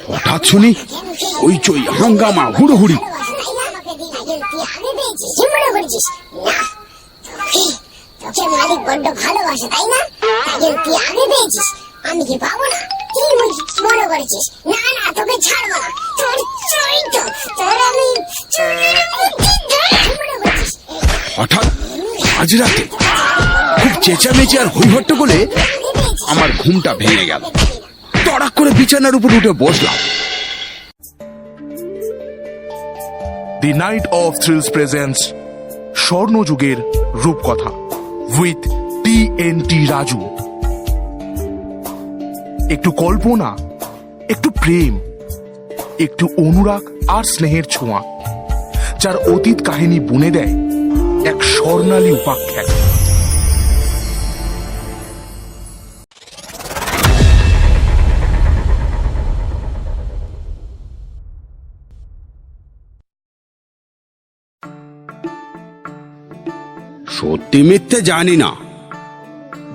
হঠাৎ শুনি ওই চই হাঙ্গামা হুড়োহুড়ি। আমি কি পাবো না? কি মনে করেছিস? না না, তোকে ছাড়বো না। তোর চরিত্র তোর আমি হঠাৎ আজ রাতে খুব চেঁচামেচি আর হইহট্টগোলে আমার ঘুমটা ভেঙে গেল। তড়াক করে বিছানার উপর উঠে বসলাম। The night of thrills presents স্বর্ণযুগের রূপকথা উইথ TNT রাজু। একটু কল্পনা, একটু প্রেম, একটু অনুরাগ আর স্নেহের ছোঁয়া, যার অতীত কাহিনী বুনে দেয় এক স্বর্ণালী উপাখ্যান। সত্যি মিথ্যে জানি না,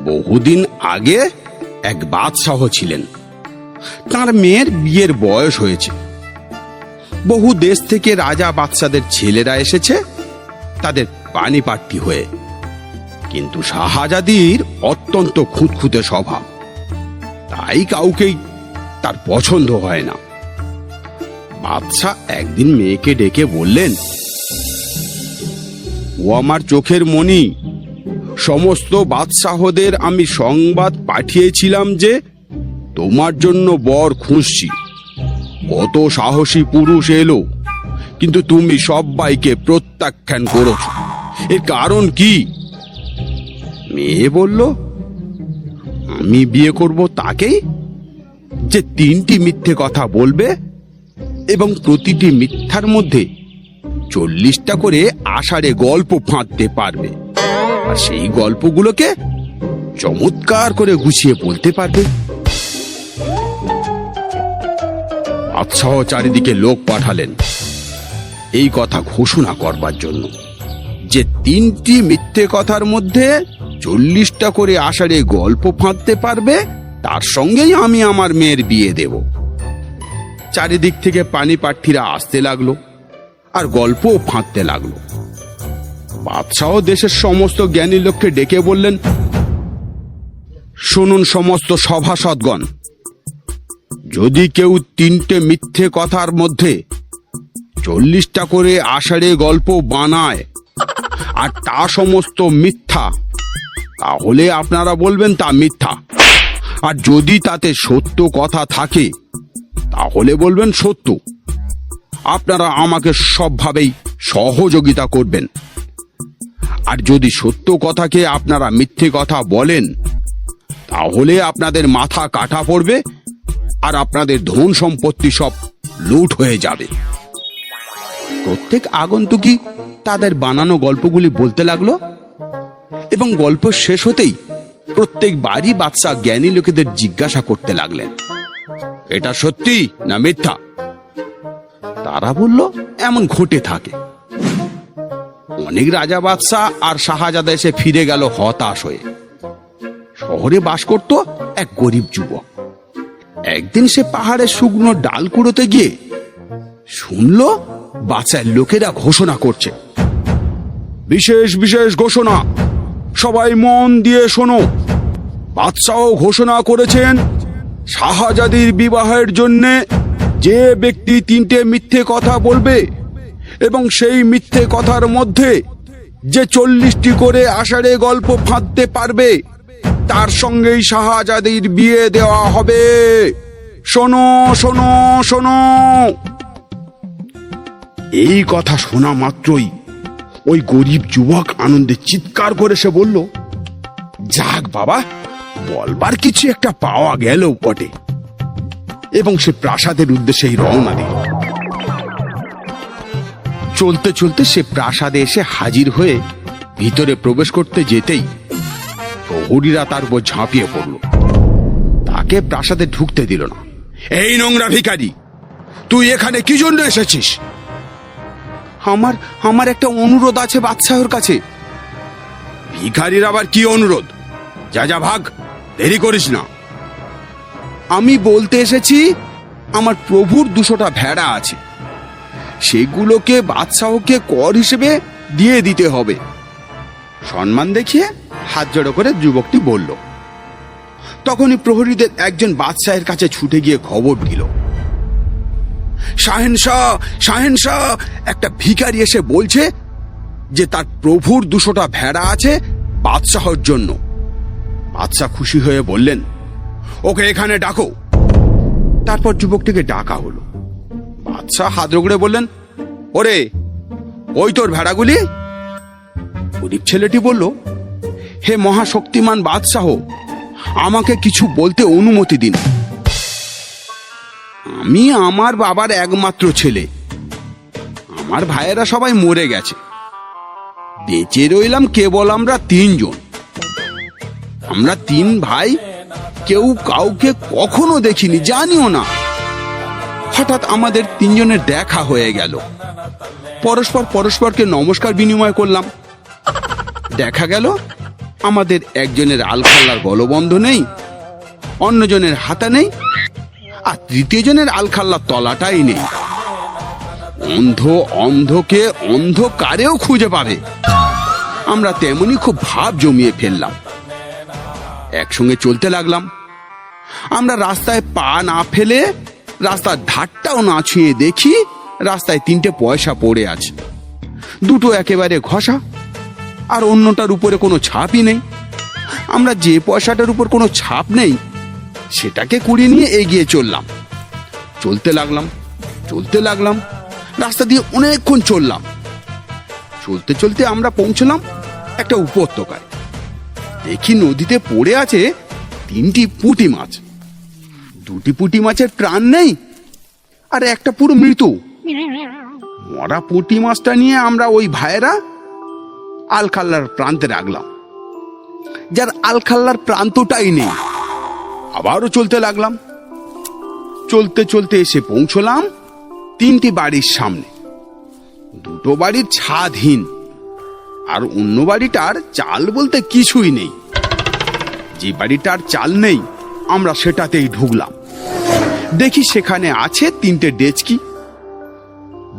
বহুদিন আগে এক বাদশাহ ছিলেন। তার মেয়ের বিয়ের বয়স হয়েছে। বহু দেশ থেকে রাজা বাদশাদের ছেলেরা এসেছে তাদের পানিপাট্টি হয়ে, কিন্তু শাহজাদির অত্যন্ত খুঁতখুঁতে স্বভাব, তাই কাউকেই তার পছন্দ হয় না। বাদশা একদিন মেয়েকে ডেকে বললেন, ও আমার চোখের মণি, সমস্ত বাদশাহদের আমি সংবাদ পাঠিয়েছিলাম যে তোমার জন্য বর খুঁজছি। কত সাহসী পুরুষ এলো, কিন্তু তুমি সবাইকে প্রত্যাখ্যান করেছ, এর কারণ কি? মেয়ে বলল, আমি বিয়ে করব তাকেই যে 3টি মিথ্যে কথা বলবে এবং প্রতিটি মিথ্যার মধ্যে 40টা করে আষাঢ়ে গল্প ফাঁদতে পারবে, আর সেই গল্পগুলোকে চমৎকার করে গুছিয়ে বলতে পারবে। বাদশাহ চারিদিকে লোক পাঠালেন এই কথা ঘোষণা করবার জন্য যে 3টি মিথ্যে কথার মধ্যে 40টা করে আষাঢ়ে গল্প ফাঁদতে পারবে, তার সঙ্গেই আমি আমার মেয়ের বিয়ে দেব। চারিদিক থেকে পানিপাট্টিরা আসতে লাগলো আর গল্পও ফাঁদতে লাগলো। বাদশাহ দেশের সমস্ত জ্ঞানী লোককে ডেকে বললেন, শুনুন সমস্ত সভাসদগণ, যদি কেউ 3টে মিথ্যে কথার মধ্যে 40টা করে আষাঢ়ে গল্প বানায় আর তা সমস্ত মিথ্যা, তাহলে আপনারা বলবেন তা মিথ্যা, আর যদি তাতে সত্য কথা থাকে তাহলে বলবেন সত্য। আপনারা আমাকে সবভাবেই সহযোগিতা করবেন। আর যদি সত্য কথাকে আপনারা মিথ্যে কথা বলেন তাহলে আপনাদের মাথা কাটা পড়বে আর আপনাদের ধন সম্পত্তি সব লুট হয়ে যাবে। প্রত্যেক আগন্তুকই তাদের বানানো গল্পগুলি বলতে লাগলো এবং গল্প শেষ হতেই প্রত্যেক বাড়ি বাদশা জ্ঞানী লোকেদের জিজ্ঞাসা করতে লাগলেন, এটা সত্যি না মিথ্যা? তারা বলল, এমন ঘটে থাকে। অনেক রাজা বাদশা আর শাহজাদা এসে ফিরে গেল হতাশ হয়ে। শহরে বাস করত এক গরিব যুবক। একদিন সে পাহাড়ের শুকনো ডাল কুড়োতে গিয়ে শুনল বাদশার লোকেরা ঘোষণা করছে, বিশেষ বিশেষ ঘোষণা, সবাই মন দিয়ে শোনো। বাদশাহ ঘোষণা করেছেন, শাহজাদির বিবাহের জন্যে যে ব্যক্তি 3টে মিথ্যে কথা বলবে এবং সেই মিথ্যে কথার মধ্যে যে 40টি করে আষাঢ়ে গল্প ফাঁদতে পারবে, তার সঙ্গেই শাহজাদির বিয়ে দেওয়া হবে। শোনো শোনো শোনো। এই কথা শোনা মাত্রই ওই গরিব যুবক আনন্দে চিৎকার করে সে বলল, যাক বাবা, বলবার কিছু একটা পাওয়া গেল বটে। এবং সে প্রাসাদের উদ্দেশ্যে রওনা দিল। চলতে চলতে সে প্রাসাদে এসে হাজির হয়ে ভিতরে প্রবেশ করতে যেতেই প্রহরীরা তার উপর ঝাঁপিয়ে পড়ল। তাকে প্রাসাদে ঢুকতে দিল না। এই নোংরা ভিখারি, তুই এখানে কি জন্য এসেছিস? আমার আমার একটা অনুরোধ আছে বাদশাহর কাছে। ভিখারির আবার কি অনুরোধ? যা যা ভাগ, দেরি করিস না। আমি বলতে এসেছি, আমার প্রভুর 200টা ভেড়া আছে, সেগুলোকে বাদশাহকে কর হিসেবে দিয়ে দিতে হবে। সম্মান দেখিয়ে হাত জড়ো করে যুবকটি বলল। তখনই প্রহরীদের একজন বাদশাহের কাছে ছুটে গিয়ে খবর দিল, শাহেনশাহ, শাহেনশাহ, একটা ভিখারি এসে বলছে যে তার প্রভুর 200টা ভেড়া আছে বাদশাহর জন্য। বাদশাহ খুশি হয়ে বললেন, ওকে এখানে ডাকো। তারপর যুবকটিকে ডাকা হলো। বাদশাহ হাত রগড়ে বললেন, ওরে, ওই তোর ভেড়াগুলি? গরিব ছেলেটি বলল, হে মহাশক্তিমান বাদশাহ, আমাকে কিছু বলতে অনুমতি দিন। আমি আমার বাবার একমাত্র ছেলে, আমার ভাইয়েরা সবাই মরে গেছে, বেঁচে রইলাম কেবল আমরা 3 জন। আমরা 3 ভাই কেউ কাউকে কখনো দেখিনি, জানিও না। হঠাৎ আমাদের 3 জনের দেখা হয়ে গেল। পরস্পরকে নমস্কার বিনিময় করলাম। দেখা গেল আমাদের একজনের আলখাল্লার গলবন্ধ নেই, অন্যজনের হাতা নেই, আর 3য় জনের আলখাল্লার তলাটাই নেই। অন্ধ অন্ধকে অন্ধকারেও খুঁজে পাবে। আমরা তেমনি খুব ভাব জমিয়ে ফেললাম, একসঙ্গে চলতে লাগলাম। আমরা রাস্তায় পা না ফেলে রাস্তার ধারটাও না ছুঁয়ে দেখি রাস্তায় 3টে পয়সা পড়ে আছে। 2টো একেবারে ঘষা, আর অন্যটার উপরে কোনো ছাপই নেই। আমরা যে পয়সাটার উপর কোনো ছাপ নেই সেটাকে কুড়িয়ে নিয়ে এগিয়ে চললাম। চলতে লাগলাম, রাস্তা দিয়ে অনেকক্ষণ চললাম। চলতে চলতে আমরা পৌঁছলাম একটা উপত্যকায়। দেখি নদীতে পড়ে আছে 3টি পুঁটি মাছ। 2টি পুঁটি মাছের প্রাণ নেই, আর একটা পুরো মৃত। মরা পুঁটি মাছটা নিয়ে আমরা ওই ভাইয়েরা আলখাল্লার প্রান্তে রাখলাম, যার আলখাল্লার প্রান্তটাই নেই। আবারও চলতে লাগলাম। চলতে এসে পৌঁছলাম 3টি বাড়ির সামনে। 2টো বাড়ির ছাদহীন, আর অন্য বাড়িটার চাল বলতে কিছুই নেই। যে বাড়িটার চাল নেই আমরা সেটাতেই ঢুকলাম। দেখি সেখানে আছে 3টে ডেচকি,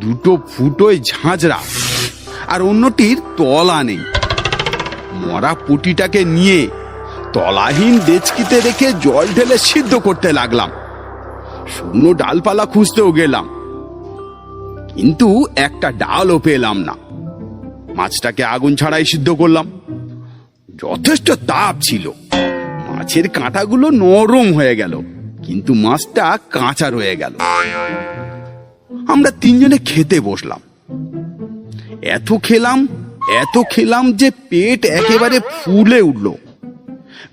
2টো ফুটোয় ঝাঁঝরা, আর অন্যটির তলা নেই। মরা পুটিটাকে নিয়ে তলাহীন ডেচকিতে রেখে জল ঢেলে সিদ্ধ করতে লাগলাম। শুকনো ডালপালা খুঁজতেও গেলাম, কিন্তু একটা ডালও পেলাম না। মাছটাকে আগুন ছাড়াই সিদ্ধ করলাম। যথেষ্ট তাপ ছিল, মাছের কাঁটাগুলো নরম হয়ে গেল, কিন্তু মাছটা কাঁচা রয়ে গেল। আমরা 3 জনে খেতে বসলাম। এত খেলাম যে পেট একেবারে ফুলে উঠল।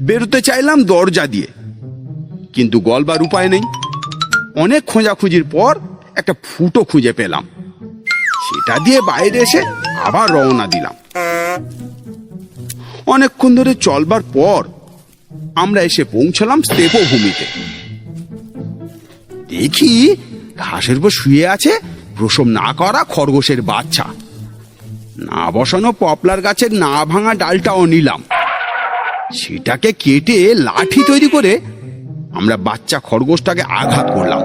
বেরোতে চাইলাম দরজা দিয়ে, কিন্তু গলবার উপায় নেই। অনেক খোঁজাখুঁজির পর একটা ফুটো খুঁজে পেলাম, সেটা দিয়ে বাইরে এসে আবার রওনা দিলাম। অনেকক্ষণ ধরে চলবার পর আমরা এসে পৌঁছলাম স্তেপভূমিতে। দেখি ঘাসের উপর শুয়ে আছে প্রসব না করা খরগোশের বাচ্চা। না বসানো পপলার গাছের না ভাঙা ডালটাও নিলাম। সেটাকে কেটে লাঠি তৈরি করে আমরা বাচ্চা খরগোশটাকে আঘাত করলাম।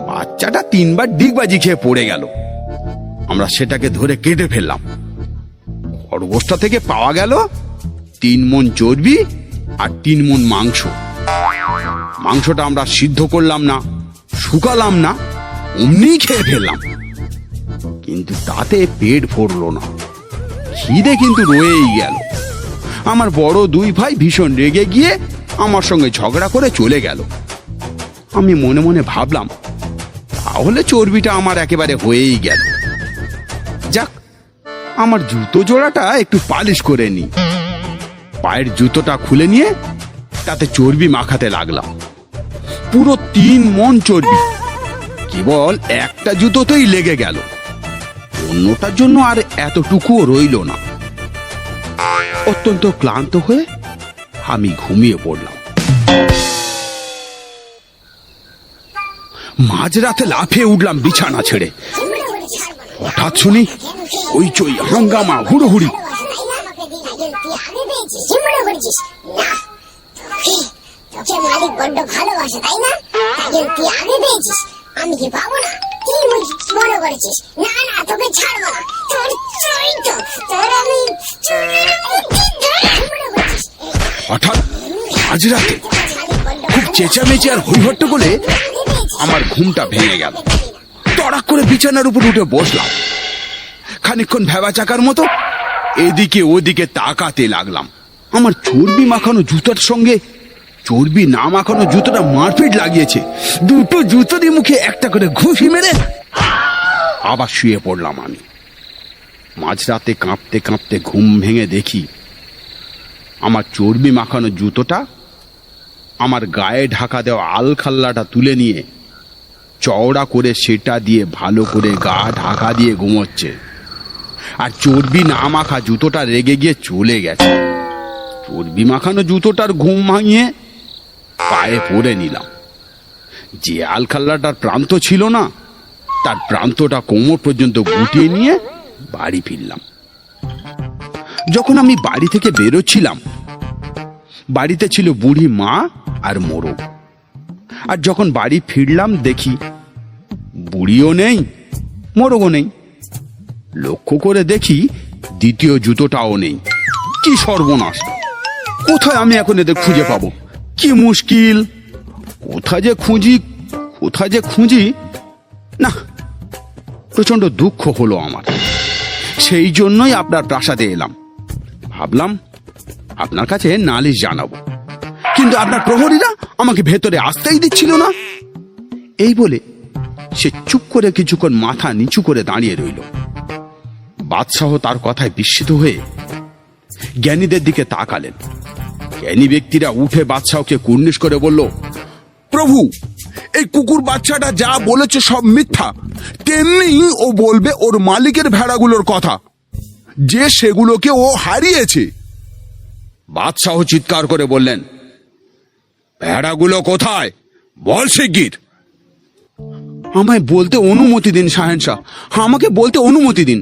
বাচ্চাটা 3বার ডিগবাজি খেয়ে পড়ে গেল। আমরা সেটাকে ধরে কেটে ফেললাম। খরগোশটা থেকে পাওয়া গেল 3 মণ চর্বি আর 3 মণ মাংস। মাংসটা আমরা সিদ্ধ করলাম না, শুকালাম না, অমনি খেয়ে ফেললাম। কিন্তু তাতে পেট ভরল না, খিদে কিন্তু রয়েই গেল। আমার বড় 2 ভাই ভীষণ রেগে গিয়ে আমার সঙ্গে ঝগড়া করে চলে গেল। আমি মনে মনে ভাবলাম, তাহলে চর্বিটা আমার একেবারে হয়েই গেল। যাক, আমার জুতো জোড়াটা একটু পালিশ করে নি। পায়ের জুতোটা খুলে নিয়ে তাতে চর্বি মাখাতে লাগলাম। পুরো 3 মণ চর্বি কেবল একটা জুতোতেই লেগে গেল। অন্যটার জন্য আর এতটুকুও রইল না। অত্যন্ত ক্লান্ত হয়ে আমি ঘুমিয়ে পড়লাম। মাঝরাতে লাফিয়ে উঠলাম বিছানা ছেড়ে। হঠাৎ শুনি হইচই, হাঙ্গামা, হুড়োহুড়ি। তোকে মালিক বড্ড ভালোবাসে, তাই না? তাই জন্য তুই আগে পেয়েছিস, আমি কি পাবো না? তুই মনে করেছিস না না তোকে ছাড়বো না, তোর চরিত্র তোর আমি মনে করছিস। হঠাৎ আজ রাতে খুব চেঁচামেচি আর হইহট্টগোলে আমার ঘুমটা ভেঙে গেল। তড়াক করে বিছানার উপর উঠে বসলাম। খানিকক্ষণ ভেবা চাকার মতো এদিকে ওদিকে তাকাতে লাগলাম। আমার চর্বি মাখানো জুতার সঙ্গে চর্বি না মাখানো জুতোটা মারপিট লাগিয়েছে। দুটো জুতোরই মুখে একটা করে ঘুষি মেরে আবার শুয়ে পড়লাম আমি। মাঝরাতে কাঁপতে কাঁপতে ঘুম ভেঙে দেখি আমার চর্বি মাখানো জুতোটা আমার গায়ে ঢাকা দেওয়া আলখাল্লাটা তুলে নিয়ে চওড়া করে সেটা দিয়ে ভালো করে গা ঢাকা দিয়ে ঘুমোচ্ছে। আর চর্বি না মাখা জুতোটা রেগে গিয়ে চলে গেছে। চর্বি মাখানো জুতোটার ঘুম ভাঙিয়ে পায়ে পরে নিলাম। যে আলখাল্লাটার প্রান্ত ছিল না, তার প্রান্তটা কোমর পর্যন্ত গুটিয়ে নিয়ে বাড়ি ফিরলাম। যখন আমি বাড়ি থেকে বেরোচ্ছিলাম, বাড়িতে ছিল বুড়ি মা আর মোরগ। আর যখন বাড়ি ফিরলাম দেখি বুড়িও নেই, মোরগও নেই। লক্ষ্য করে দেখি দ্বিতীয় জুতোটাও নেই। কি সর্বনাশ! কোথায় আমি এখন এদের খুঁজে পাবো? কি মুশকিল! কোথায় যে খুঁজি না, প্রচন্ড দুঃখ হলো আমার। সেই জন্যই আপনার প্রাসাদে এলাম। ভাবলাম আপনার কাছে নালিশ জানাবো, কিন্তু আপনার প্রহরীরা আমাকে ভেতরে আসতেই দিচ্ছিল না। এই বলে সে চুপ করে কিছুক্ষণ মাথা নিচু করে দাঁড়িয়ে রইল। বাদশাহ তার কথায় বিস্মিত হয়ে জ্ঞানীদের দিকে তাকালেন। জ্ঞানী ব্যক্তিরা উঠে বাদশাহকে কুর্নিশ করে বলল, প্রভু, এই কুকুর বাচ্চাটা যা বলেছে সব মিথ্যা। তেমনি ও বলবে ওর মালিকের ভেড়াগুলোর কথা, যে সেগুলোকে ও হারিয়েছে। বাদশাহ চিৎকার করে বললেন, ভেড়াগুলো কোথায়? বল শিগগির। আমায় বলতে অনুমতি দিন শাহেনশাহ, আমাকে বলতে অনুমতি দিন।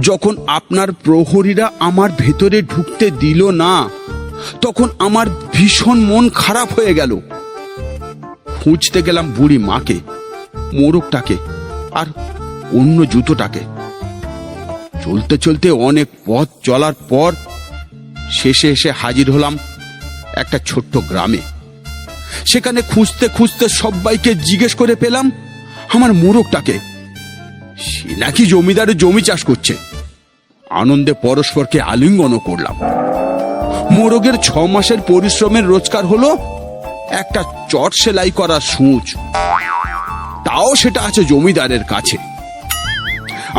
যখন আপনার প্রহরীরা আমার ভেতরে ঢুকতে দিল না, তখন আমার ভীষণ মন খারাপ হয়ে গেল। খুঁজতে গেলাম বুড়ি মাকে, মোরগটাকে আর অন্য জুতোটাকে। চলতে চলতে অনেক পথ চলার পর শেষে এসে হাজির হলাম একটা ছোট্ট গ্রামে। সেখানে খুঁজতে খুঁজতে সবাইকে জিজ্ঞেস করে পেলাম আমার মোরগটাকে। সে নাকি জমিদারের জমি চাষ করছে। আনন্দে পরস্পরকে আলিঙ্গনও করলাম। মোরগের 6 মাসের পরিশ্রমের রোজগার হলো একটা চট সেলাই করা সূচ, তাও সেটা আছে জমিদারের কাছে।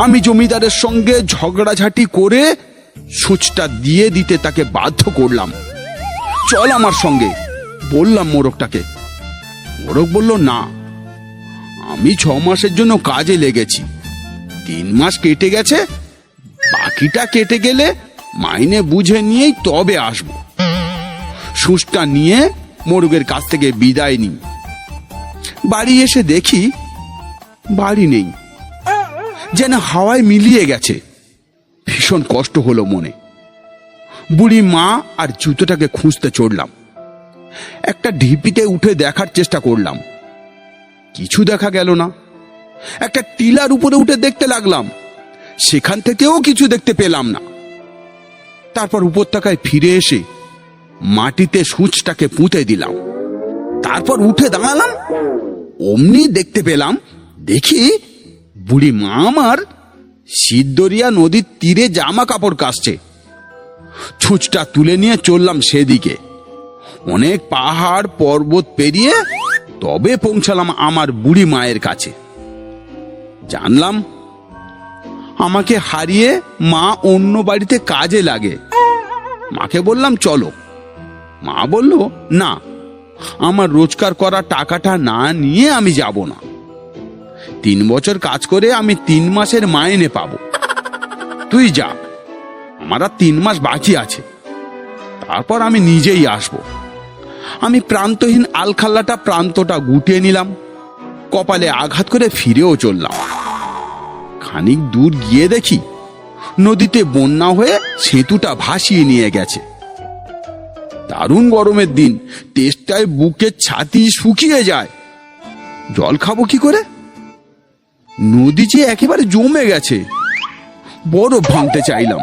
আমি জমিদারের সঙ্গে ঝগড়াঝাটি করে সূচটা দিয়ে দিতে তাকে বাধ্য করলাম। চল আমার সঙ্গে, বললাম মোরগটাকে। মোরগ বলল, না, আমি 6 মাসের জন্য কাজে লেগেছি। 3 মাস কেটে গেছে, বাকিটা কেটে গেলে মাইনে বুঝে নিয়েই তবে আসব। সূচটা নিয়ে মোরগের কাছ থেকে বিদায় নিই। বাড়ি এসে দেখি বাড়ি নেই, যেন হাওয়ায় মিলিয়ে গেছে। ভীষণ কষ্ট হলো মনে। বুড়ি মা আর জুতোটাকে খুঁজতে চড়লাম। একটা ঢিপিতে উঠে দেখার চেষ্টা করলাম, কিছু দেখা গেল না। একটা টিলার উপরে উঠে দেখতে লাগলাম, সেখান থেকেও কিছু দেখতে পেলাম না। তারপর উপত্যকায় ফিরে এসে মাটিতে সূচটাকে পুঁতে দিলাম। তারপর উঠে দাঁড়ালাম, অমনি দেখতে পেলাম, দেখি বুড়ি মা আমার সিদ্ধরিয়া নদীর তীরে জামা কাপড় কাচছে। ছুঁচটা তুলে নিয়ে চললাম সেদিকে। অনেক পাহাড় পর্বত পেরিয়ে তবে পৌঁছালাম আমার বুড়ি মায়ের কাছে। জানলাম আমাকে হারিয়ে মা অন্য বাড়িতে কাজে লাগে। মাকে বললাম চলো। মা বলল, না, আমার রোজগার করা টাকাটা না নিয়ে আমি যাব না। 3 বছর কাজ করে আমি 3 মাসের মাইনে পাবো। তুই যা, আমার আর 3 মাস বাকি আছে, তারপর আমি নিজেই আসব। আমি প্রান্তহীন প্রান্তটা গুটিয়ে নিলাম, কপালে আঘাত করে ফিরেও চললাম। খানিক দূর গিয়ে দেখি নদীতে বন্যা হয়ে সেতুটা ভাসিয়ে নিয়ে গেছে। দারুণ গরমের দিন, তেষ্টায় বুকের ছাতি শুকিয়ে যায়। জল খাবো কি করে? নদী যে একেবারে জমে গেছে। বরফ ভাঙতে চাইলাম,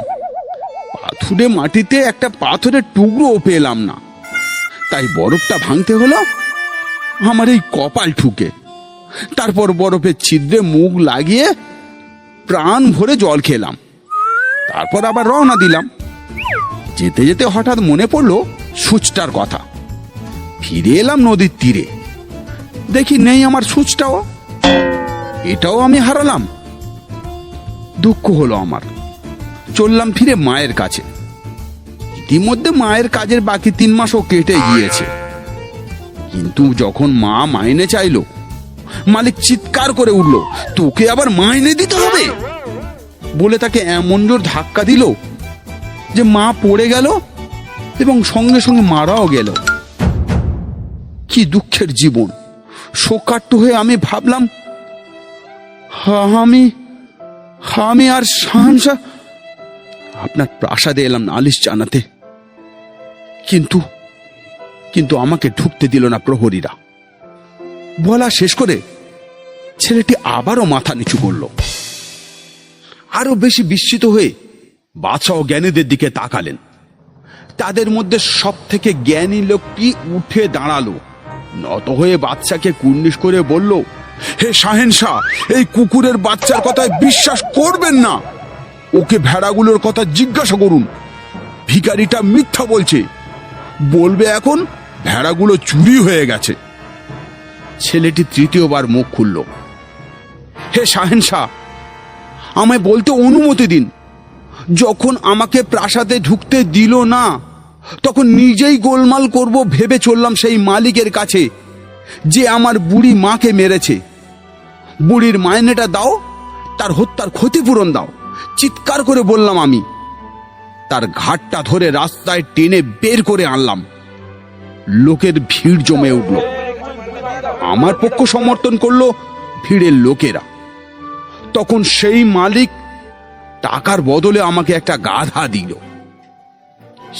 পাথুরে মাটিতে একটা পাথরের টুকরোও পেলাম না। তাই বরফটা ভাঙতে হলো আমার এই কপাল ঠুকে। তারপর বরফের ছিদ্রে মুখ লাগিয়ে প্রাণ ভরে জল খেলাম। তারপর আবার রওনা দিলাম। যেতে যেতে হঠাৎ মনে পড়লো সূচটার কথা। ফিরে এলাম নদীর তীরে, দেখি নেই আমার সূচটাও। এটাও আমি হারালাম। দুঃখ হলো আমার। চললাম ফিরে মায়ের কাছে। ইতিমধ্যে মায়ের কাজের বাকি 3 মাসও কেটে গিয়েছে। কিন্তু যখন মা মাইনে চাইলো, মালিক চিৎকার করে উঠল, তোকে আবার মাইনে দিতে হবে বলে তাকে এমন জোর ধাক্কা দিল যে মা পড়ে গেল এবং সঙ্গে সঙ্গে মারাও গেল। কি দুঃখের জীবন! শোকার্ত হয়ে আমি ভাবলাম, আমি আর শাহনশাহ আপনার প্রাসাদে এলাম নালিশ জানাতে। কিন্তু আমাকে ঢুকতে দিল না প্রহরীরা। বলা শেষ করে ছেলেটি আবারও মাথা নিচু করল। আরো বেশি বিস্মিত হয়ে বাদশাহ ও জ্ঞানীদের দিকে তাকালেন। তাদের মধ্যে সব থেকে জ্ঞানী লোকটি উঠে দাঁড়ালো, নত হয়ে বাদশাকে কুর্নিশ করে বলল, হে শাহেনশাহ, এই কুকুরের বাচ্চার কথায় বিশ্বাস করবেন না। ওকে ভেড়াগুলোর কথা জিজ্ঞাসা করুন। ভিখারিটা মিথ্যা বলছে। বলবে এখন ভেড়াগুলো চুরি হয়ে গেছে। ছেলেটি তৃতীয়বার মুখ খুলল। হে শাহেনশাহ, আমায় বলতে অনুমতি দিন। যখন আমাকে প্রাসাদে ঢুকতে দিল না, তখন নিজেই গোলমাল করব ভেবে চললাম সেই মালিকের কাছে যে আমার বুড়ি মাকে মেরেছে। বুড়ির মাইনেটা দাও, তার হত্যার ক্ষতিপূরণ দাও, চিৎকার করে বললাম আমি। তার ঘাটটা ধরে রাস্তায় টেনে বের করে আনলাম। লোকের ভিড় জমে উঠল। আমার পক্ষ সমর্থন করলো ভিড়ের লোকেরা। তখন সেই মালিক টাকার বদলে আমাকে একটা গাধা দিল।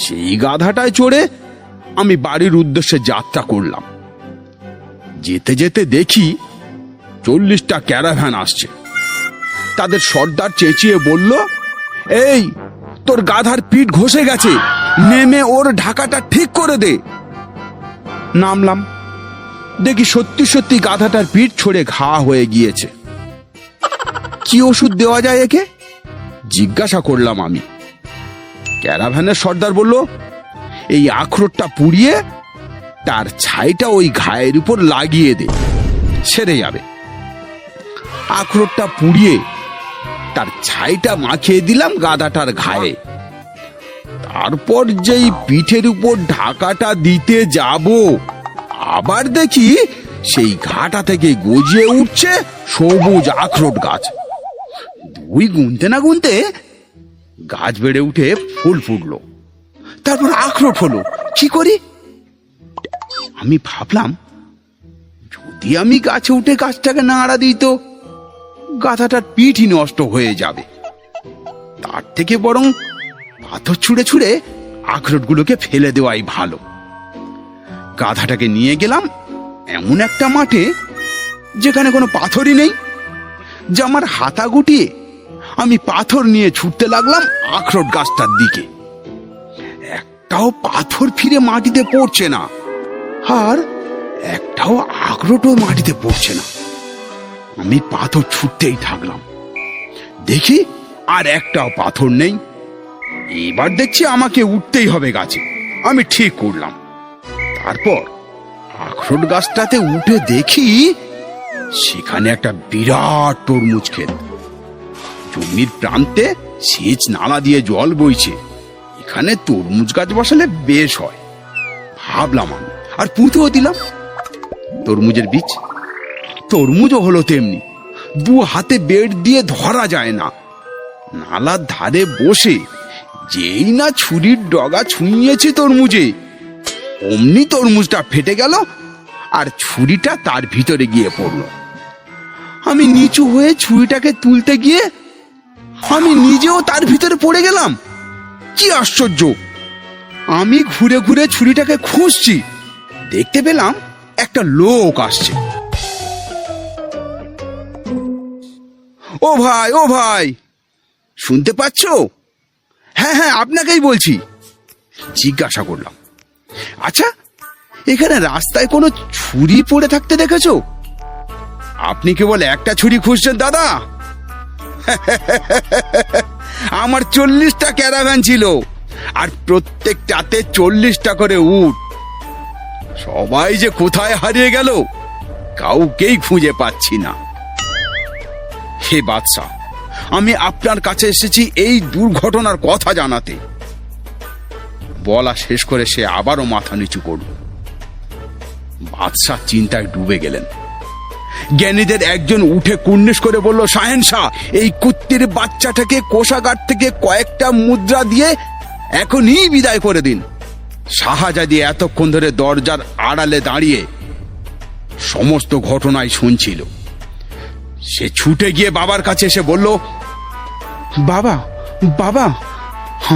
সেই গাধাটায় চড়ে আমি বাড়ির উদ্দেশ্যে যাত্রা করলাম। যেতে যেতে দেখি 40টা ক্যারাভ্যান আসছে। তাদের সর্দার চেঁচিয়ে বলল, এই তোর গাধার পিঠ ঘষে গেছে, নেমে ওর ঢাকাটা ঠিক করে দে। নামলাম, দেখি সত্যি সত্যি গাধাটার পিঠ ছড়ে ঘা হয়ে গিয়েছে। কি ওষুধ দেওয়া যায় একে জিজ্ঞাসা করলাম আমি। ক্যারাভ্যানের সর্দার বলল, এই আখরোটটা পুড়িয়ে তার ছাইটা ওই ঘায়ের উপর লাগিয়ে দে, সেরে যাবে। আখরোটটা পুড়িয়ে তার ছাইটা মাখিয়ে দিলাম গাধাটার ঘায়ে। তারপর যেই পিঠের উপর ঢাকাটা দিতে যাব, আবার দেখি সেই ঘাটা থেকে গজিয়ে উঠছে সবুজ আখরোট গাছ। 2 গুনতে না গুনতে গাছ বেড়ে উঠে ফুল ফুটলো। তারপর আখরোট হলো। কি করি? আমি ভাবলাম, যদি আমি গাছে উঠে গাছটাকে নাড়া দিই তো গাধাটার পিঠই নষ্ট হয়ে যাবে। তার থেকে বরং পাথর ছুঁড়ে ছুঁড়ে আখরোটগুলোকে ফেলে দেওয়াই ভালো। গাধাটাকে নিয়ে গেলাম এমন একটা মাঠে যেখানে কোনো পাথরই নেই। যে আমার হাতা গুটিয়ে আমি পাথর নিয়ে ছুটতে লাগলাম আখরোট গাছটার দিকে। একটাও পাথর ফিরে মাটিতে পড়ছে না, আর একটাও আখরোটও মাটিতে পড়ছে না। আমি পাথর ছুটতেই থাকলাম। দেখি আর একটাও পাথর নেই। এবার দেখছি আমাকে উঠতেই হবে গাছে। আমি ঠিক করলাম। তারপর আখরোট গাছটাতে উঠে দেখি সেখানে একটা বিরাট তরমুজ ক্ষেত। জমির প্রান্তে সেচ নালা দিয়ে জল বইছে। এখানে তরমুজ গাছ বসালে বেশ হয় ভাবলাম আমি, আর পুঁতেও দিলাম তরমুজের বীজ। তরমুজও হলো তেমনি, 2 হাতে বেড় দিয়ে ধরা যায় না। নালার ধারে বসে যেই না ছুরির ডগা ছুঁয়েছে তরমুজে, অমনি তরমুজটা ফেটে গেল আর ছুরিটা তার ভিতরে গিয়ে পড়ল। আমি নিচু হয়ে ছুরিটাকে তুলতে গিয়ে আমি নিজেও তার ভিতরে পড়ে গেলাম। কি আশ্চর্য! আমি ঘুরে ঘুরে ছুরিটাকে খুঁজছি, দেখতে পেলাম একটা লোক আসছে। ও ভাই, ও ভাই, শুনতে পাচ্ছ? হ্যাঁ হ্যাঁ, আপনাকেই বলছি। জিজ্ঞাসা করলাম, আচ্ছা এখানে রাস্তায় কোনো ছুরি পড়ে থাকতে দেখেছো? আপনি কেবল একটা ছুরি খুঁজছেন দাদা? আমার 40টা ক্যারাভ্যান ছিল, আর প্রত্যেকটাতে 40টা করে উট। সবাই যে কোথায় হারিয়ে গেল কাউকেই খুঁজে পাচ্ছি না। হে বাদশা, আমি আপনার কাছে এসেছি এই দুর্ঘটনার কথা জানাতে। বলা শেষ করে সে আবারও মাথা নিচু করল। বাদশা চিন্তায় ডুবে গেলেন। জ্ঞানীদের একজন উঠে কুর্নিশ করে বলল, শাহেনশাহ, এই কুত্তির বাচ্চাটাকে কোষাগার থেকে কয়েকটা মুদ্রা দিয়ে এখনই বিদায় করে দিন। শাহজাদি এতক্ষণ ধরে দরজার আড়ালে দাঁড়িয়ে সমস্ত ঘটনাই শুনছিল। সে ছুটে গিয়ে বাবার কাছে এসে বলল, বাবা, বাবা,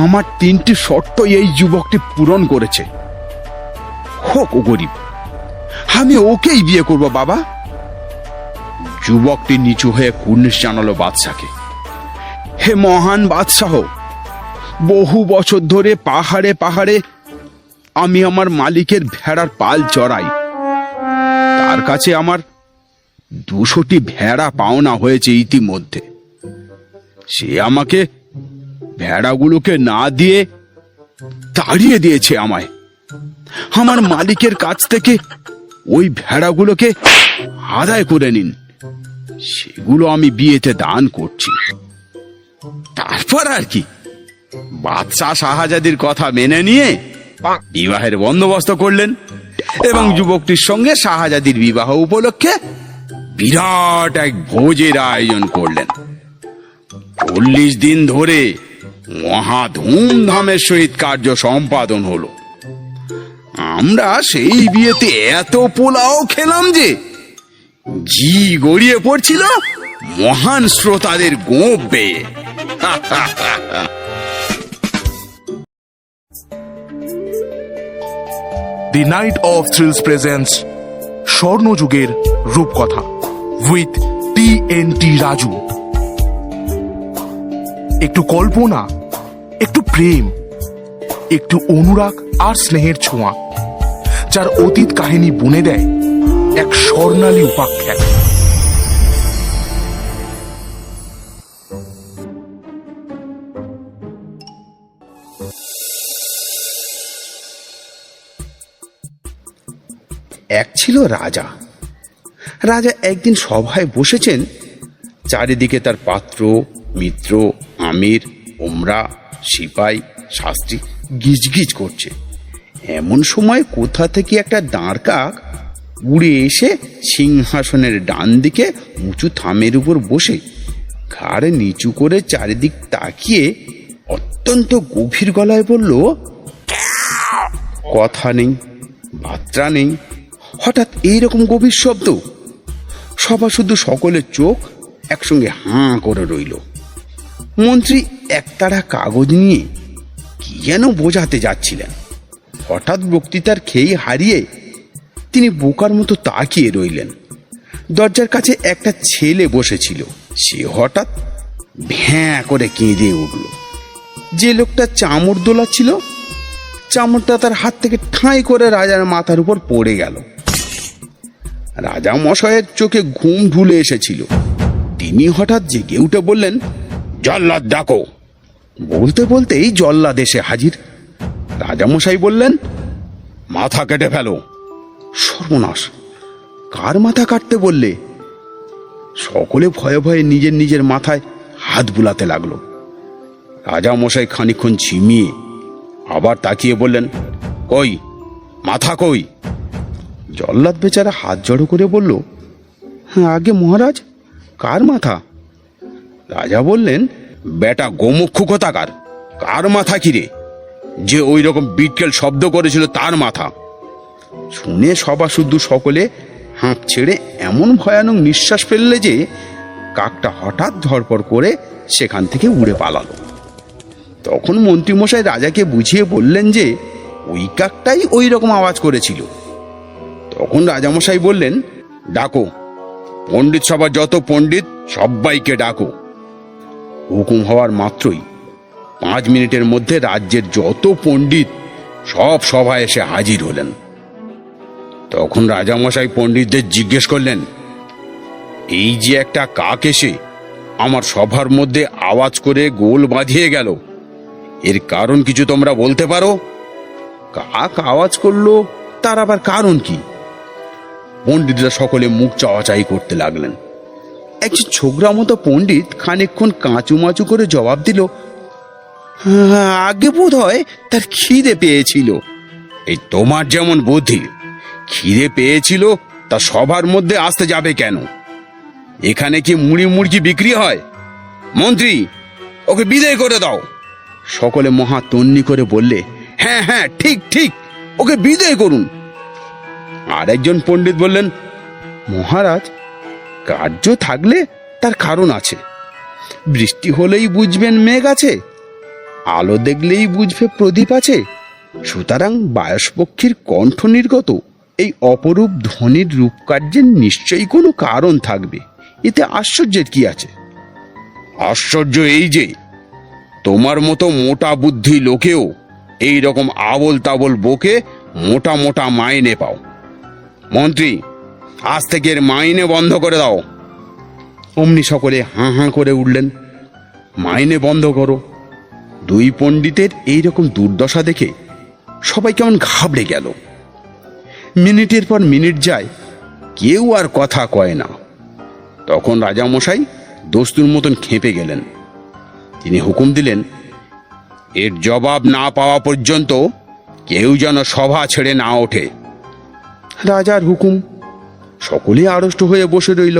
আমার 3টি শর্ত এই যুবকটি পূরণ করেছে। হোক ও গরিব, আমি ওকেই বিয়ে করব বাবা। যুবকটি নিচু হয়ে কুর্নিশ জানালো বাদশাকে, হে মহান বাদশাহ, বহু বছর ধরে পাহাড়ে পাহাড়ে আমি আমার মালিকের ভেড়ার পাল চড়াই। তার কাছে আমার 200টি ভেড়া পাওনা হয়েছে ইতিমধ্যে। সে আমাকে ভেড়াগুলোকে না দিয়ে তাড়িয়ে দিয়েছে আমায়। আমার মালিকের কাছ থেকে ওই ভেড়াগুলোকে আদায় করে নিন, সেগুলো আমি বিয়েতে দান করছি। তারপর আর কি, বাদশাহ শাহজাদির কথা মেনে নিয়ে বিবাহের বন্দোবস্ত করলেন এবং যুবকটির সঙ্গে শাহজাদির বিবাহ উপলক্ষে বিরাট এক ভোজের আয়োজন করলেন। 40 দিন ধরে মহা ধুমধামের সহিত কার্য সম্পাদন হলো। আমরা সেই বিয়েতে এত পোলাও খেলাম যে ঘি গড়িয়ে পড়ছিল মহান শ্রোতাদের গোঁপ বেয়ে। The night of thrills presents স্বর্ণযুগের রূপকথা উইথ TNT রাজু। একটু কল্পনা, একটু প্রেম, একটু অনুরাগ আর স্নেহের ছোঁয়া, যার অতীত কাহিনী বুনে দেয় এক স্বর্ণালী উপাখ্যান। এক ছিল রাজা। রাজা একদিন সভায় বসেছেন। চারিদিকে তার পাত্র, মিত্র, আমির, ওমরা, সিপাই, শাস্ত্রী গিজগিজ করছে। এমন সময় কোথা থেকে একটা দাঁড় কাক উড়ে এসে সিংহাসনের ডান দিকে উঁচু থামের উপর বসে ঘাড় নিচু করে চারিদিক তাকিয়ে অত্যন্ত গভীর গলায় বলল, কথা নেই, বার্তা নেই, হঠাৎ এইরকম গভীর শব্দ। সভা শুধু সকলের চোখ একসঙ্গে হাঁ করে রইল। মন্ত্রী একতাড়া কাগজ নিয়ে কি যেন বোঝাতে যাচ্ছিলেন। হঠাৎ বক্তৃতার খেই হারিয়ে তিনি বোকার মতো তাকিয়ে রইলেন। দরজার কাছে একটা ছেলে বসেছিল। সে হঠাৎ ভ্যাঁ করে কেঁদে উঠল। যে লোকটা চামড় দোলাচ্ছিল, চামড়টা তার হাত থেকে ঠাঁই করে রাজার মাথার উপর পড়ে গেল। রাজা মশাইয়ের চোখে ঘুম ঢুলে এসেছিল। তিনি হঠাৎ জেগে উঠে বললেন, জল্লাদ ডাকো। বলতে বলতেই জল্লাদ এসে হাজির। রাজামশাই বললেন, মাথা কেটে ফেলো। সর্বনাশ, কার মাথা কাটতে বললে? সকলে ভয়ে ভয়ে নিজের নিজের মাথায় হাত বুলাতে লাগলো। রাজামশাই খানিকক্ষণ ঝিমিয়ে আবার তাকিয়ে বললেন, কই মাথা কই? জল্লাদ বেচারা হাত জড়ো করে বলল, হ্যাঁ আগে মহারাজ, কার মাথা? রাজা বললেন, বেটা গোমুখ্য কোথাকার, কার মাথা কিরে? যে ওই রকম বিটকেল শব্দ করেছিল তার মাথা। শুনে সভা শুদ্ধ সকলে হাঁপ ছেড়ে এমন ভয়ানক নিঃশ্বাস ফেললে যে কাকটা হঠাৎ ধড়পড় করে সেখান থেকে উড়ে পালালো। তখন মন্ত্রীমশাই রাজাকে বুঝিয়ে বললেন যে ওই কাকটাই ওই রকম আওয়াজ করেছিল। তখন রাজামশাই বললেন, ডাকো পণ্ডিত সভার যত পণ্ডিত সবাইকে ডাকো। হুকুম হওয়ার মাত্রই 5 মিনিটের মধ্যে রাজ্যের যত পণ্ডিত সব সভায় এসে হাজির হলেন। তখন রাজামশাই পণ্ডিতদের জিজ্ঞেস করলেন, এই যে একটা কাক এসে আমার সভার মধ্যে আওয়াজ করে গোল বাঁধিয়ে গেল, এর কারণ কিছু তোমরা বলতে পারো? কাক আওয়াজ করলো, তার আবার কারণ কি? পণ্ডিতরা সকলে মুখ চাওয়াচাই করতে লাগলেন। একজন ছোকরা মতো পণ্ডিত খানিকক্ষণ কাঁচুমাচু করে জবাব দিল, আগে বোধ হয় তার খিদে পেয়েছিল। এই তোমার যেমন বুদ্ধি, খিদে পেয়েছিল তা সবার মধ্যে আসতে যাবে কেন? এখানে কি মুড়ি মুড়কি বিক্রি হয়? মন্ত্রী, ওকে বিদায় করে দাও। সকলে মহা তন্নি করে বললে, হ্যাঁ হ্যাঁ, ঠিক ঠিক, ওকে বিদায় করুন। আর একজন পণ্ডিত বললেন, মহারাজ, কার্য থাকলে তার কারণ আছে। বৃষ্টি হলেই বুঝবেন মেঘ আছে, আলো দেখলেই বুঝবে প্রদীপ আছে। সুতরাং বায়সপক্ষীর কণ্ঠ নির্গত এই অপরূপ ধ্বনির রূপকার্যের নিশ্চয়ই কোনো কারণ থাকবে। এতে আশ্চর্যের কি আছে? আশ্চর্য এই যে তোমার মতো মোটা বুদ্ধি লোকেও এই রকম আবল তাবল বকে মোটা মোটা মাইনে পাও। মন্ত্রী, আজ থেকে এর মাইনে বন্ধ করে দাও। অমনি সকলে হাঁ হাঁ করে উঠলেন, মাইনে বন্ধ করো। 2 পণ্ডিতের এইরকম দুর্দশা দেখে সবাই কেমন ঘাবড়ে গেল। মিনিটের পর মিনিট যায়, কেউ আর কথা কয় না। তখন রাজামশাই দস্তুর মতন খেপে গেলেন। তিনি হুকুম দিলেন, এর জবাব না পাওয়া পর্যন্ত কেউ যেন সভা ছেড়ে না ওঠে। রাজার হুকুম। সকলে আড়ষ্ট হয়ে বসে রইল।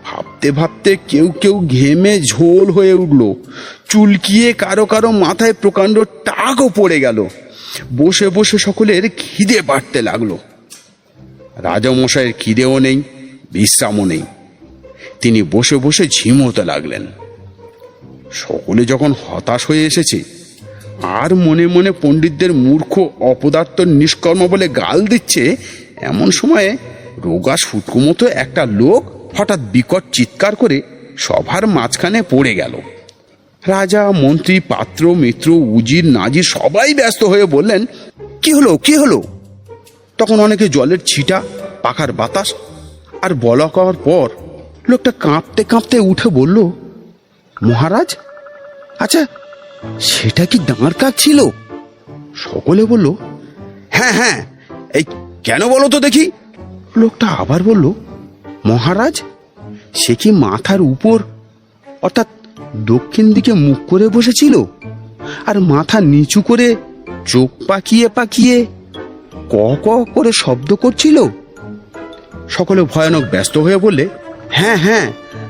ভাবতে ভাবতে কেউ কেউ ঘেমে ঝোল হয়ে উঠল, চুলকিয়ে কারো কারো মাথায় প্রকাণ্ড টাকও পড়ে গেল। বসে বসে সকলের খিদে বাড়তে লাগলো। রাজামশাইয়ের খিদেও নেই, বিশ্রামও নেই। তিনি বসে বসে ঝিমোতে লাগলেন। সকলে যখন হতাশ হয়ে এসেছে আর মনে মনে পণ্ডিতদের মূর্খ অপদার্থ নিষ্কর্ম বলে গাল দিচ্ছে, এমন সময়ে রোগা শুটকু মতো একটা লোক হঠাৎ বিকট চিৎকার করে সভার মাঝখানে পড়ে গেল। রাজা, মন্ত্রী, পাত্র, মিত্র, উজির, নাজির সবাই ব্যস্ত হয়ে বললেন, কি হলো, কি হলো? তখন অনেকে জলের ছিটা, পাখার বাতাস আর বলা করার পর লোকটা কাঁপতে কাঁপতে উঠে বলল, মহারাজ, আচ্ছা সেটা কি দাঁড় কাক ছিল? সকলে বলল, হ্যাঁ হ্যাঁ, এই কেন বলো তো দেখি? লোকটা আবার বলল, মহারাজ, সে কি মাথার উপর অর্থাৎ দক্ষিণ দিকে মুখ করে বসেছিল আর মাথা নিচু করে চোখ পাকিয়ে পাকিয়ে ক ক করে শব্দ করছিল? সকলে ভয়ানক ব্যস্ত হয়ে বললে, হ্যাঁ হ্যাঁ,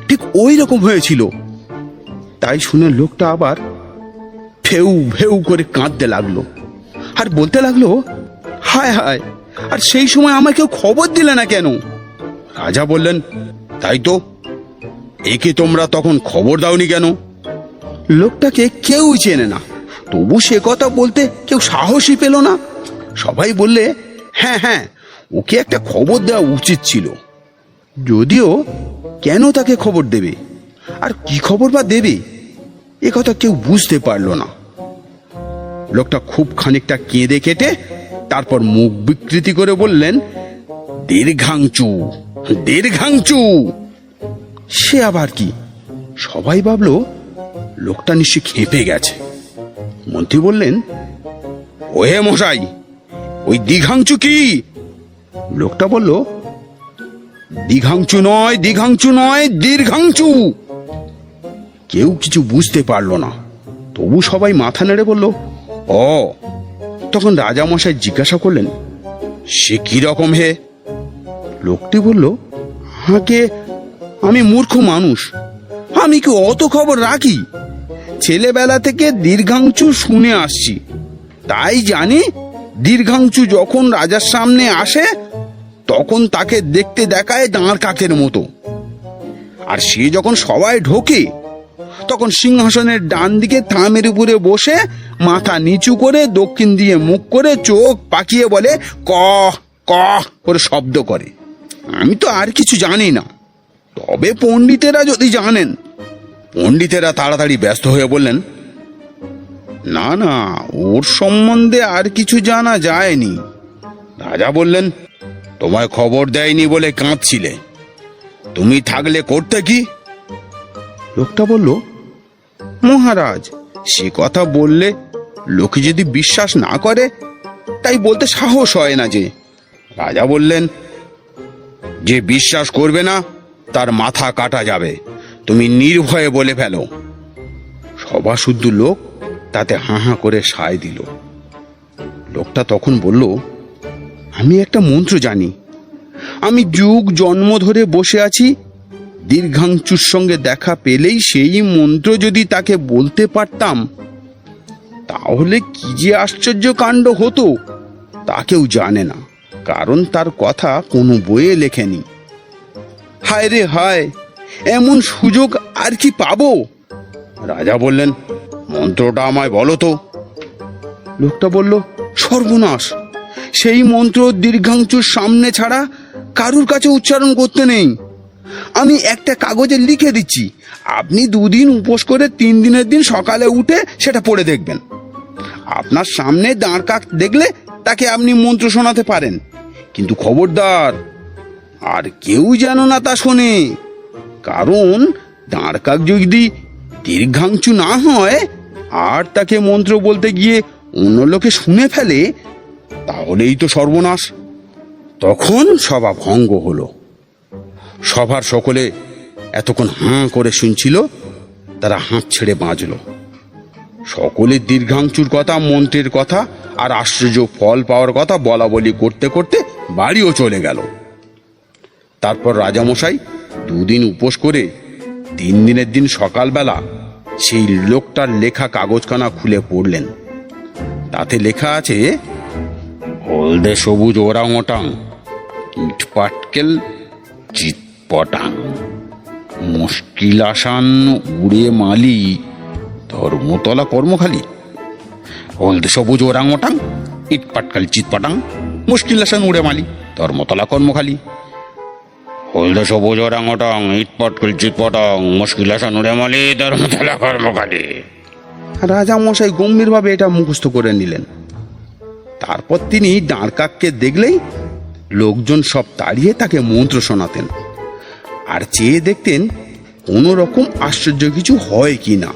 ঠিক ওই রকম হয়েছিল। তাই শুনে লোকটা আবার ফেউ ফেউ করে কাঁদতে লাগলো আর বলতে লাগলো, হায় হায়, আর সেই সময় আমায় কেউ খবর দিলে না কেন? রাজা বললেন, তাই তো, একে তোমরা তখন খবর দাওনি কেন? লোকটাকে কেউ চেনে না, তবু সে কথা বলতে কেউ সাহসই পেল না। সবাই বললে, হ্যাঁ হ্যাঁ, ওকে একটা খবর দেওয়া উচিত ছিল। যদিও কেন তাকে খবর দেবে আর কি খবর বা দেবে, এ কথা কেউ বুঝতে পারল না। লোকটা খুব খানিকটা কেঁদে কেটে তারপর মুখ বিকৃতি করে বললেন, দীর্ঘাংচু, দীর্ঘাংচু। সে আবার কি? সবাই ভাবল লোকটা নিশ্চয়ই খেপে গেছে। মন্ত্রী বললেন, ওহে মশাই, ওই দীঘাংচু কি? লোকটা বলল, দীঘাংচু নয়, দীঘাংচু নয়, দীর্ঘাংচু। কেউ কিছু বুঝতে পারল না, তবু সবাই মাথা নেড়ে বলল, ও। তখন রাজামশাই জিজ্ঞাসা করলেন, সে কি রকম হে? লোকটি বলল, হাঁকে, আমি মূর্খ মানুষ, আমি কি অত খবর রাখি? ছেলেবেলা থেকে দীর্ঘাংচু শুনে আসছি, তাই জানি দীর্ঘাংচু যখন রাজার সামনে আসে তখন তাকে দেখতে দেখায় দাঁড় কাকের মতো। আর সে যখন সবাই ঢোকে তখন সিংহাসনের ডান দিকে থামের উপরে বসে মাথা নিচু করে দক্ষিণ দিয়ে মুখ করে চোখ পাকিয়ে বলে ক ক করে শব্দ করে। আমি তো আর কিছু জানি না, তবে পণ্ডিতেরা যদি জানেন। পণ্ডিতেরা তাড়াতাড়ি ব্যস্ত হয়ে বললেন, না না, ওর সম্বন্ধে আর কিছু জানা যায়নি। রাজা বললেন, তোমায় খবর দেয়নি বলে কাঁদছিলে, তুমি থাকলে করতে কি? লোকটা বলল, মহারাজ, সে কথা বললে লোকে যদি বিশ্বাস না করে তাই বলতে সাহস হয় না যে। রাজা বললেন, যে বিশ্বাস করবে না তার মাথা কাটা যাবে, তুমি নির্ভয়ে বলে ফেলো। সভাশুদ্ধ লোক তাতে হাঁ হাঁ করে সায় দিল। লোকটা তখন বলল, আমি একটা মন্ত্র জানি। আমি যুগ জন্ম ধরে বসে আছি, দীর্ঘাংশুর সঙ্গে দেখা পেলেই সেই মন্ত্র যদি তাকে বলতে পারতাম তাহলে কি যে আশ্চর্য কাণ্ড হতো তা কেউ জানে না, কারণ তার কথা কোনো বইয়ে লেখেনি। হায় রে হায়, এমন সুযোগ আর কি পাবো? রাজা বললেন, মন্ত্রটা আমায় বলো তো। লোকটা বলল, সর্বনাশ, সেই মন্ত্র দীর্ঘাংশুর সামনে ছাড়া কারুর কাছে উচ্চারণ করতে নেই। আমি একটা কাগজে লিখে দিচ্ছি, আপনি 2 দিন উপোস করে 3 দিনের দিন সকালে উঠে সেটা পড়ে দেখবেন। আপনার সামনে দাঁড় কাক দেখলে তাকে আপনি মন্ত্র শোনাতে পারেন, কিন্তু খবরদার আর কেউ যেন না তা শোনে, কারণ দাঁড় কাক যদি দীর্ঘাংশু না হয় আর তাকে মন্ত্র বলতে গিয়ে অন্য লোকে শুনে ফেলে তাহলেই তো সর্বনাশ। তখন সভা ভঙ্গ হলো। সভার সকলে এতক্ষণ হাঁ করে শুনছিল, তারা হাঁপ ছেড়ে বাঁচল। সকলে দীর্ঘাংশুর কথা, মন্ত্রের কথা আর আশ্চর্য ফল পাওয়ার কথা বলা বলি করতে করতে বাড়িও চলে গেল। তারপর রাজামশাই 2 দিন উপোস করে 3 দিনের দিন সকালবেলা সেই লোকটার লেখা কাগজখানা খুলে পড়লেন। তাতে লেখা আছে, হলদে সবুজ ওরাং ওটাং, ইট পাটকেল চিৎপটাং, মুশকিল আসান উড়ে মালি, ধর্মতলা কর্মখালি। হলদে সবুজ ওরাং ওটাং, ইট পাটকেল চিৎপটাং, মুশকিল আসান উড়ে মালি, ধর্মতলা কর্মখালি। হলদে সবুজ ওরাং ওটাং, ইট পাটকেল চিৎপটাং, মুশকিল আসান উড়ে মালি, ধর্মতলা কর্মখালি। রাজা মশাই গম্ভীরভাবে এটা মুখস্থ করে নিলেন। তারপর তিনি দাঁড় কাককে দেখলেই লোকজন সব দাঁড়িয়ে তাকে মন্ত্র শোনাতেন আর চেয়ে দেখতেন কোনো রকম আশ্চর্য কিছু হয় কি না।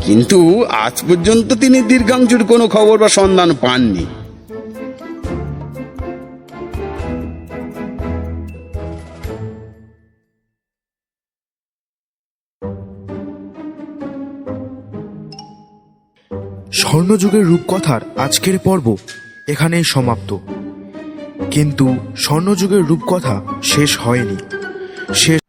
কিন্তু আজ পর্যন্ত তিনি দীর্ঘাংশুর কোনো খবর বা সন্ধান পাননি। স্বর্ণযুগের রূপকথার আজকের পর্ব এখানেই সমাপ্ত, কিন্তু স্বর্ণযুগের রূপকথা শেষ হয়নি। শেষ